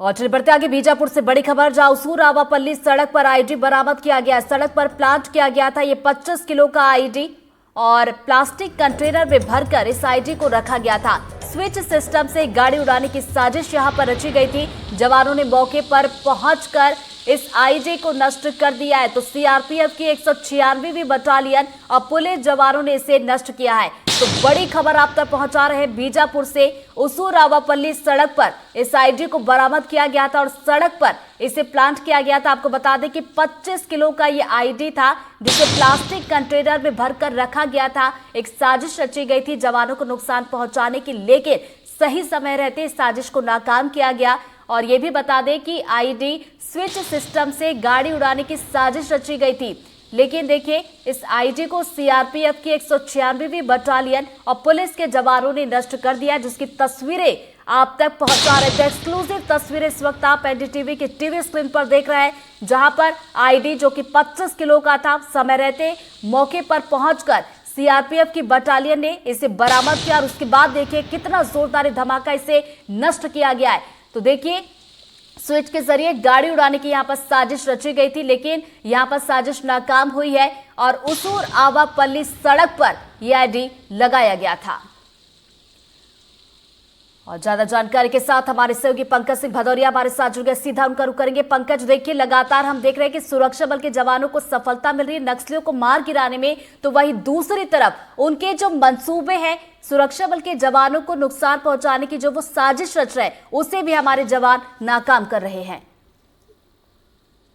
और चलिए बढ़ते आगे बीजापुर से बड़ी खबर, जहां उसूर आवापल्ली सड़क पर आईडी बरामद किया गया। सड़क पर प्लांट किया गया था ये 25 किलो का आईडी और प्लास्टिक कंटेनर में भरकर इस आईडी को रखा गया था। स्विच सिस्टम से गाड़ी उड़ाने की साजिश यहां पर रची गई थी। जवानों ने मौके पर पहुंचकर इस आईडी को नष्ट कर दिया है। तो सीआरपीएफ की 196वीं बटालियन और पुलिस जवानों ने इसे नष्ट किया है। तो बड़ी खबर आप तक पहुंचा रहे हैं बीजापुर से। उसूर आवापल्ली सड़क पर इस आईडी को बरामद किया गया था और सड़क पर इसे प्लांट किया गया था। आपको बता दें कि 25 किलो का ये आईडी था जिसे प्लास्टिक कंटेनर में भरकर रखा गया था। एक साजिश रची गई थी जवानों को नुकसान पहुंचाने की, लेकिन सही समय रहते इस साजिश को नाकाम किया गया। और ये भी बता दें कि आईडी स्विच सिस्टम से गाड़ी उड़ाने की साजिश रची गई थी, लेकिन देखिए इस आईडी को सीआरपीएफ की 196वीं बटालियन और पुलिस के जवानों ने नष्ट कर दिया, जिसकी तस्वीरें आप तक पहुंचा रहे थे। एक्सक्लूसिव तस्वीरें इस वक्त आप एनडीटीवी की टीवी स्क्रीन पर देख रहे हैं, जहां पर आईडी जो कि 25 किलो का था, समय रहते मौके पर पहुंचकर सीआरपीएफ की बटालियन ने इसे बरामद किया और उसके बाद देखिए कितना जोरदार धमाका इसे नष्ट किया गया है। तो देखिए स्विच के जरिए गाड़ी उड़ाने की यहां पर साजिश रची गई थी, लेकिन यहां पर साजिश नाकाम हुई है और उसूर आवापल्ली सड़क पर यह आईडी लगाया गया था। और ज्यादा जानकारी के साथ हमारे सहयोगी पंकज सिंह भदौरिया हमारे साथ जुड़ गए, सीधा उनका रुख करेंगे। पंकज, देखिए लगातार हम देख रहे हैं कि सुरक्षा बल के जवानों को सफलता मिल रही है नक्सलियों को मार गिराने में, तो वहीं दूसरी तरफ उनके जो मंसूबे हैं सुरक्षा बल के जवानों को नुकसान पहुंचाने की जो वो साजिश रच रहे हैं, उसे भी हमारे जवान नाकाम कर रहे हैं।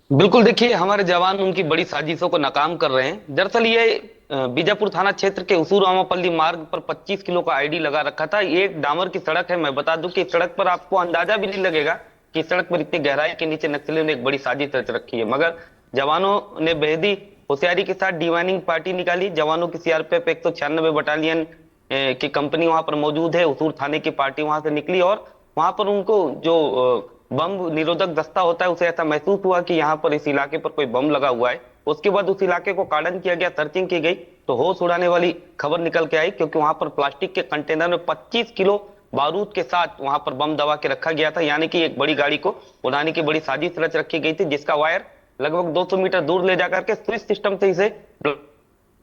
बिल्कुल, देखिए हमारे जवान उनकी बड़ी साजिशों को नाकाम कर रहे हैं। दरअसल ये बीजापुर थाना क्षेत्र के उसूर आवापल्ली मार्ग पर 25 किलो का आईडी लगा रखा था। ये एक डामर की सड़क है। मैं बता दूं कि इस सड़क पर आपको अंदाजा भी नहीं लगेगा कि इस सड़क पर इतनी गहराई के नीचे नक्सलियों ने एक बड़ी साजिश रच रखी है, मगर जवानों ने बेहदी होशियारी के साथ डिवाइनिंग पार्टी निकाली। जवानों की सीआरपीएफ 196 बटालियन की कंपनी वहां पर मौजूद है। उसूर थाने की पार्टी वहां से निकली और वहां पर उनको जो बम निरोधक दस्ता होता है उसे ऐसा महसूस हुआ कि यहाँ पर इस इलाके पर कोई बम लगा हुआ है। उसके बाद उस इलाके को कार्डन किया गया, सर्चिंग की गई, तो होश उड़ाने वाली खबर निकल के आई, क्योंकि वहां पर प्लास्टिक के कंटेनर में 25 किलो बारूद के साथ वहां पर बम दबा के रखा गया था। यानी कि एक बड़ी गाड़ी को उड़ाने की बड़ी साजिश रच रखी गई थी, जिसका वायर लगभग 200 मीटर दूर ले जाकर के स्विच सिस्टम से इसे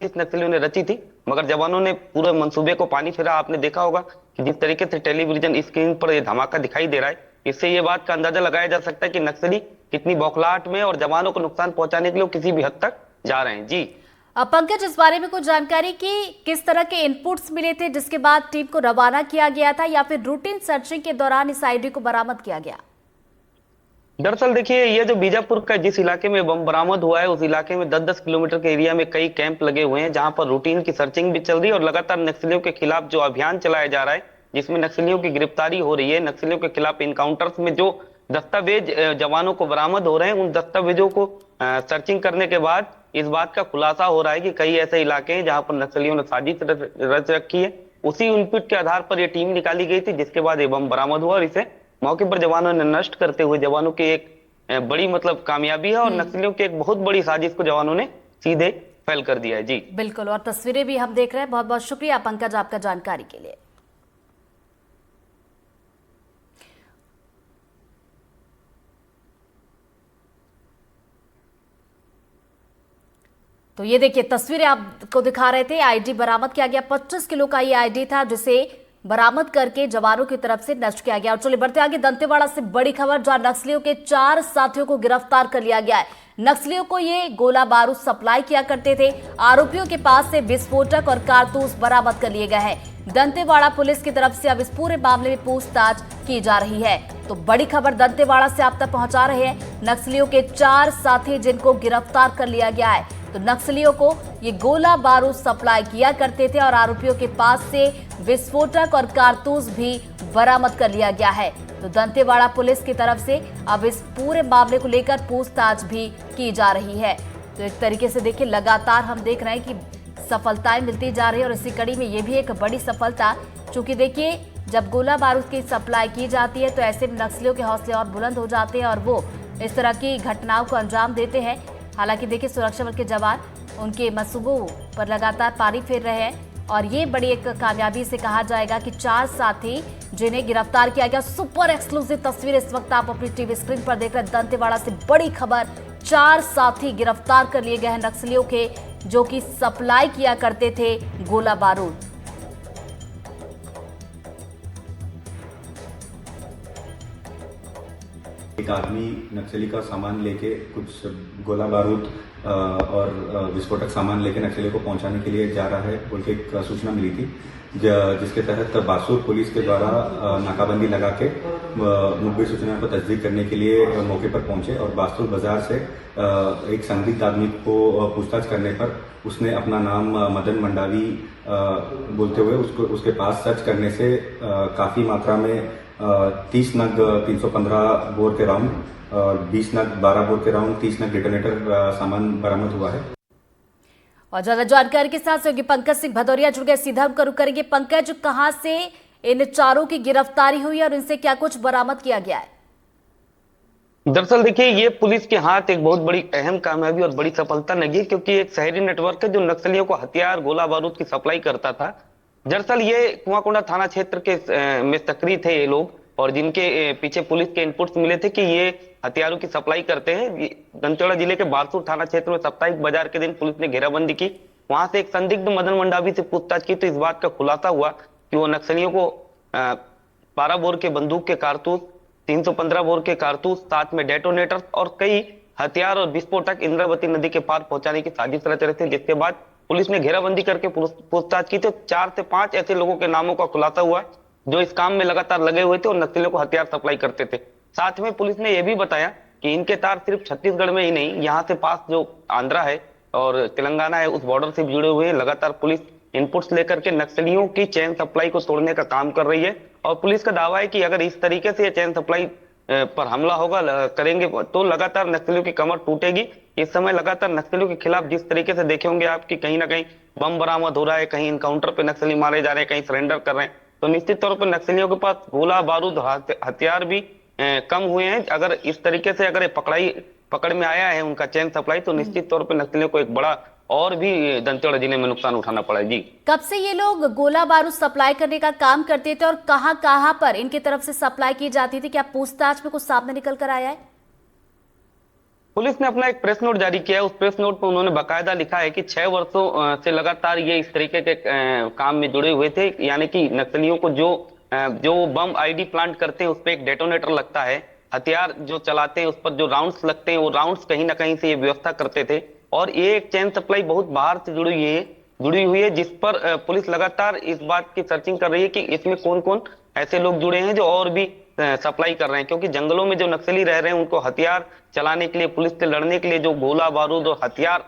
नक्सलियों ने रची थी। मगर जवानों ने पूरे मंसूबे को पानी फेरा। आपने देखा होगा कि जिस तरीके से टेलीविजन स्क्रीन पर यह धमाका दिखाई दे रहा है, इससे ये बात का अंदाजा लगाया जा सकता है कि नक्सली कितनी बौखलाहट में और जवानों को नुकसान पहुंचाने के लिए किसी भी हद तक जा रहे हैं। जी पंकज, इस बारे में कुछ जानकारी कि किस तरह के इनपुट्स मिले थे जिसके बाद टीम को रवाना किया गया था, या फिर रूटीन सर्चिंग के दौरान इस आईडी को बरामद किया गया? दरअसल देखिए, ये जो बीजापुर का जिस इलाके में बम बरामद हुआ है, उस इलाके में 10-10 किलोमीटर के एरिया में कई कैंप लगे हुए हैं, जहां पर रूटीन की सर्चिंग भी चल रही है और लगातार नक्सलियों के खिलाफ जो अभियान चलाया जा रहा है, जिसमें नक्सलियों की गिरफ्तारी हो रही है। नक्सलियों के खिलाफ इनकाउंटर्स में जो दस्तावेज जवानों को बरामद हो रहे हैं, उन दस्तावेजों को सर्चिंग करने के बाद इस बात का खुलासा हो रहा है कि कई ऐसे इलाके हैं जहां पर नक्सलियों ने साजिश रच रखी है। उसी इनपुट के आधार पर यह टीम निकाली गई थी, जिसके बाद ये बम बरामद हुआ और इसे मौके पर जवानों ने नष्ट करते हुए जवानों की एक बड़ी कामयाबी है और नक्सलियों की एक बहुत बड़ी साजिश को जवानों ने सीधे फैल कर दिया है। जी बिल्कुल, और तस्वीरें भी हम देख रहे हैं। बहुत बहुत शुक्रिया पंकज आपका जानकारी के लिए। तो ये देखिए तस्वीरें आपको दिखा रहे थे। आईडी बरामद किया गया, 25 किलो का ये आईडी था जिसे बरामद करके जवानों की तरफ से नष्ट किया गया। और चलिए बढ़ते आगे दंतेवाड़ा से बड़ी खबर, जहां नक्सलियों के 4 साथियों को गिरफ्तार कर लिया गया है। नक्सलियों को ये गोला बारूद सप्लाई किया करते थे। आरोपियों के पास से विस्फोटक और कारतूस बरामद कर लिए गए हैं। दंतेवाड़ा पुलिस की तरफ से अब इस पूरे मामले में पूछताछ की जा रही है। तो बड़ी खबर दंतेवाड़ा से आप तक पहुंचा रहे हैं। नक्सलियों के 4 साथी जिनको गिरफ्तार कर लिया गया है। तो नक्सलियों को ये गोला बारूद सप्लाई किया करते थे और आरोपियों के पास से विस्फोटक और कारतूस भी बरामद कर लिया गया है। तो दंतेवाड़ा पुलिस की तरफ से अब इस पूरे मामले को लेकर पूछताछ भी की जा रही है। तो एक तरीके से देखिए लगातार हम देख रहे हैं कि सफलताएं मिलती जा रही है और इसी कड़ी में ये भी एक बड़ी सफलता, चूंकि देखिए जब गोला बारूद की सप्लाई की जाती है तो ऐसे में नक्सलियों के हौसले और बुलंद हो जाते हैं और वो इस तरह की घटनाओं को अंजाम देते हैं। हालांकि देखिए सुरक्षा बल के जवान उनके मंसूबों पर लगातार पानी फेर रहे हैं और ये बड़ी एक कामयाबी से कहा जाएगा कि 4 साथी जिन्हें गिरफ्तार किया गया। सुपर एक्सक्लूसिव तस्वीर इस वक्त आप अपनी टीवी स्क्रीन पर देख रहे हैं। दंतेवाड़ा से बड़ी खबर, 4 साथी गिरफ्तार कर लिए गए हैं नक्सलियों के, जो कि सप्लाई किया करते थे गोला बारूद। एक आदमी नक्सली का सामान लेके कुछ गोला बारूद और विस्फोटक सामान लेके नक्सली को पहुंचाने के लिए जा रहा है बोल के एक सूचना मिली थी, जिसके तहत बासुर पुलिस के द्वारा नाकाबंदी लगा के मुखबिर सूचना को तस्दीक करने के लिए मौके पर पहुंचे और बासुर बाजार से एक संदिग्ध आदमी को पूछताछ करने पर उसने अपना नाम मदन मंडावी बोलते हुए उसके पास सर्च करने से काफी मात्रा में 30 नग 315 बोर के राउंड और 20 नग 12 बोर के राउंड, 30 नग डिटोनेटर सामान बरामद हुआ है। और ज्यादा जानकारी के साथ सहयोगी पंकज सिंह भदौरिया जुड़ गए, सीधा हम रुक करेंगे। पंकज, कहां से इन 4 की गिरफ्तारी हुई और इनसे क्या कुछ बरामद किया गया है? दरअसल देखिए, ये पुलिस के हाथ एक बहुत बड़ी अहम कामयाबी और बड़ी सफलता लगी, क्योंकि एक शहरी नेटवर्क है जो नक्सलियों को हथियार गोला बारूद की सप्लाई करता था। दरअसल ये कुआंकोंडा थाना क्षेत्र के में सक्रिय थे ये लोग, और जिनके पीछे पुलिस के इनपुट्स मिले थे कि ये हथियारों की सप्लाई करते हैं। दंतेवाड़ा जिले के बारसूर थाना क्षेत्र में साप्ताहिक बाजार के दिन पुलिस ने घेराबंदी की। वहां से एक संदिग्ध मदन मंडावी से पूछताछ की तो इस बात का खुलासा हुआ कि वो नक्सलियों को 12 बोर के बंदूक के कारतूस, 315 बोर के कारतूस, साथ में डेटोनेटर और कई हथियार और विस्फोटक इंद्रावती नदी के पार पहुंचाने की साजिश रच रहे थे। जिसके बाद पुलिस ने घेराबंदी करके पूछताछ की तो 4 से 5 ऐसे लोगों के नामों का खुलासा हुआ जो इस काम में लगातार लगे हुए थे और नक्सलियों को हथियार सप्लाई करते थे। साथ में पुलिस ने यह भी बताया कि इनके तार सिर्फ छत्तीसगढ़ में ही नहीं, यहाँ से पास जो आंध्रा है और तेलंगाना है उस बॉर्डर से भी जुड़े हुए हैं। लगातार पुलिस इनपुट्स लेकर के नक्सलियों की चैन सप्लाई को तोड़ने का काम कर रही है और पुलिस का दावा है कि अगर इस तरीके से चैन सप्लाई पर हमला होगा करेंगे तो लगातार नक्सलियों की कमर टूटेगी। इस समय लगातार नक्सलियों के खिलाफ जिस तरीके से देखे होंगे आप कि कहीं ना कहीं बम बरामद हो रहा है, कहीं इनकाउंटर पे नक्सली मारे जा रहे हैं, कहीं सरेंडर कर रहे हैं, तो निश्चित तौर पर नक्सलियों के पास गोला बारूद हथियार भी कम हुए हैं। अगर इस तरीके से अगर पकड़ में आया है उनका चैन सप्लाई तो निश्चित तौर पर नक्सलियों को एक बड़ा और भी दंतेवाड़ा जिले में नुकसान उठाना पड़ा जी। कब से ये लोग गोला बारूद सप्लाई करने का काम करते थे और कहां पर इनकी तरफ से सप्लाई की जाती थी? क्या पूछताछ में कुछ सामने निकल कर आया है? पुलिस ने अपना एक प्रेस नोट जारी किया है। उस प्रेस नोट पर उन्होंने बाकायदा लिखा है कि 6 वर्षों से लगातार ये इस तरीके के काम में जुड़े हुए थे। यानी कि नक्सलियों को जो बम आईडी प्लांट करते हैं उस पर एक डेटोनेटर लगता है, हथियार जो चलाते हैं उस पर जो राउंड्स लगते हैं वो राउंड्स कहीं ना कहीं से ये व्यवस्था करते थे। और ये एक चैन सप्लाई बहुत बाहर से जुड़ी हुई है जिस पर पुलिस लगातार इस बात की सर्चिंग कर रही है कि इसमें कौन कौन ऐसे लोग जुड़े हैं जो और भी सप्लाई कर रहे हैं। क्योंकि जंगलों में जो नक्सली रह रहे हैं उनको हथियार चलाने के लिए, पुलिस से लड़ने के लिए जो गोला बारूद और हथियार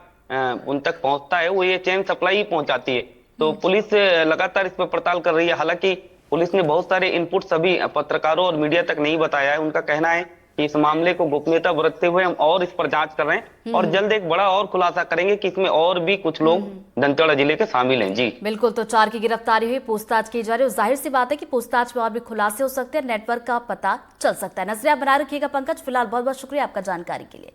उन तक पहुंचता है वो ये चैन सप्लाई ही पहुंचाती है। तो पुलिस लगातार इस पर पड़ताल कर रही है। हालांकि पुलिस ने बहुत सारे इनपुट सभी पत्रकारों और मीडिया तक नहीं बताया है। उनका कहना है कि इस मामले को गोपनीयता बरतते हुए हम और इस पर जांच कर रहे हैं और जल्द एक बड़ा और खुलासा करेंगे कि इसमें और भी कुछ लोग दंतेवाड़ा जिले के शामिल हैं जी। बिल्कुल, तो 4 की गिरफ्तारी हुई, पूछताछ की जा रही है। जाहिर सी बात है कि पूछताछ में और भी खुलासे हो सकते हैं, नेटवर्क का पता चल सकता है। नजरिया बनाए रखिएगा पंकज। फिलहाल बहुत बहुत शुक्रिया आपका जानकारी के लिए।